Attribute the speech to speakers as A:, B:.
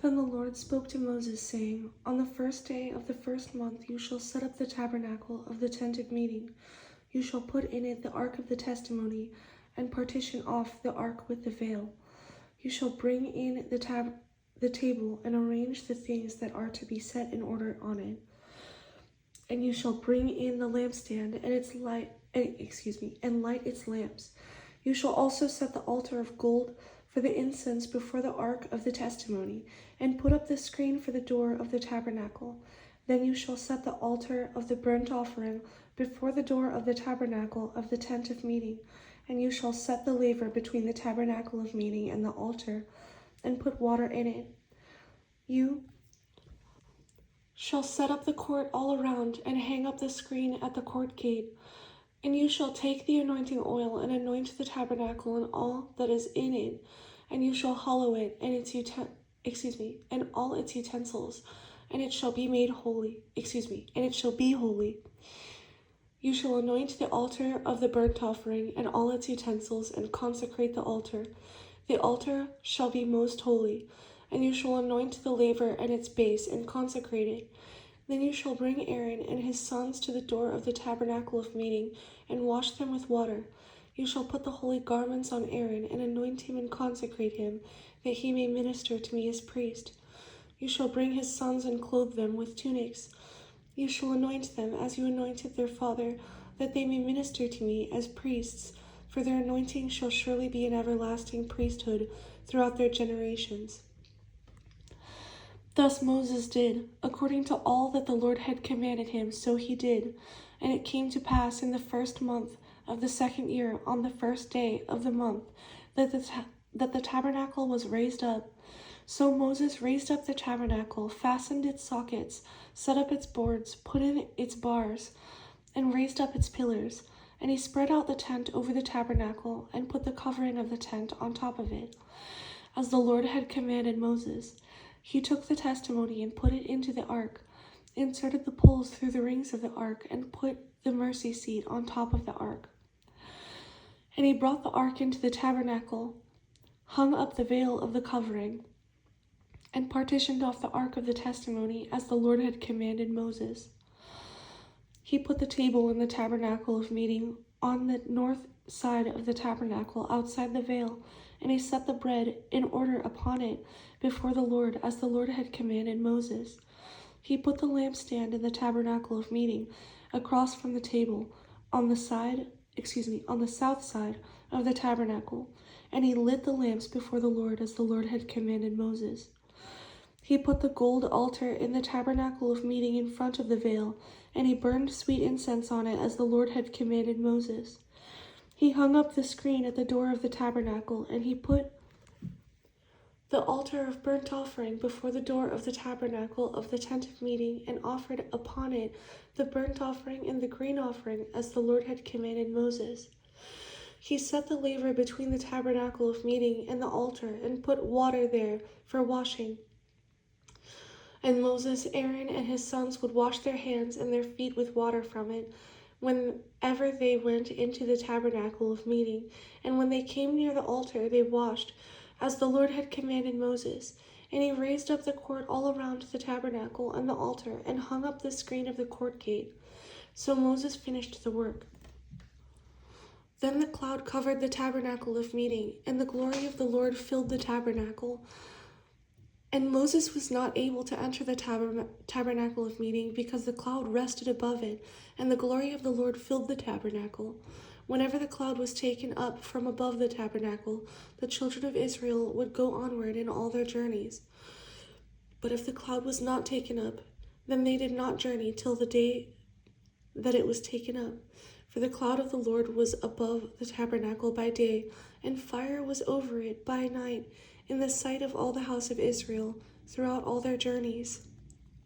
A: Then the Lord spoke to Moses, saying, On the first day of the first month you shall set up the tabernacle of the tent of meeting. You shall put in it the ark of the testimony, and partition off the ark with the veil. You shall bring in the table and arrange the things that are to be set in order on it. And you shall bring in the lampstand and light its lamps. You shall also set the altar of gold for the incense before the ark of the testimony, and put up the screen for the door of the tabernacle. Then you shall set the altar of the burnt offering before the door of the tabernacle of the tent of meeting, and you shall set the laver between the tabernacle of meeting and the altar, and put water in it. You shall set up the court all around, and hang up the screen at the court gate. And you shall take the anointing oil and anoint the tabernacle and all that is in it, and you shall hallow it and and all its utensils, and it shall be made holy. And it shall be holy. You shall anoint the altar of the burnt offering and all its utensils, and consecrate the altar. The altar shall be most holy, and you shall anoint the laver and its base, and consecrate it. Then you shall bring Aaron and his sons to the door of the tabernacle of meeting, and wash them with water. You shall put the holy garments on Aaron, and anoint him and consecrate him, that he may minister to me as priest. You shall bring his sons and clothe them with tunics. You shall anoint them as you anointed their father, that they may minister to me as priests, for their anointing shall surely be an everlasting priesthood throughout their generations. Thus Moses did, according to all that the Lord had commanded him, so he did. And it came to pass in the first month of the second year, on the first day of the month, that the tabernacle was raised up. So Moses raised up the tabernacle, fastened its sockets, set up its boards, put in its bars, and raised up its pillars. And he spread out the tent over the tabernacle, and put the covering of the tent on top of it, as the Lord had commanded Moses. He took the testimony and put it into the ark, inserted the poles through the rings of the ark, and put the mercy seat on top of the ark. And he brought the ark into the tabernacle, hung up the veil of the covering, and partitioned off the ark of the testimony as the Lord had commanded Moses. He put the table in the tabernacle of meeting on the north side of the tabernacle outside the veil, and he set the bread in order upon it before the Lord as the Lord had commanded Moses. He put the lampstand in the tabernacle of meeting across from the table on the south side of the tabernacle, and he lit the lamps before the Lord as the Lord had commanded Moses. He put the gold altar in the tabernacle of meeting in front of the veil, and he burned sweet incense on it as the Lord had commanded Moses. He hung up the screen at the door of the tabernacle, and he put the altar of burnt offering before the door of the tabernacle of the tent of meeting, and offered upon it the burnt offering and the grain offering as the Lord had commanded Moses. He set the laver between the tabernacle of meeting and the altar, and put water there for washing. And Moses, Aaron, and his sons would wash their hands and their feet with water from it, whenever they went into the tabernacle of meeting. And when they came near the altar, they washed, as the Lord had commanded Moses. And he raised up the court all around the tabernacle and the altar, and hung up the screen of the court gate. So Moses finished the work. Then the cloud covered the tabernacle of meeting, and the glory of the Lord filled the tabernacle. And Moses was not able to enter the tabernacle of meeting, because the cloud rested above it, and the glory of the Lord filled the tabernacle. Whenever the cloud was taken up from above the tabernacle, the children of Israel would go onward in all their journeys. But if the cloud was not taken up, then they did not journey till the day that it was taken up. For the cloud of the Lord was above the tabernacle by day, and fire was over it by night, in the sight of all the house of Israel, throughout all their journeys.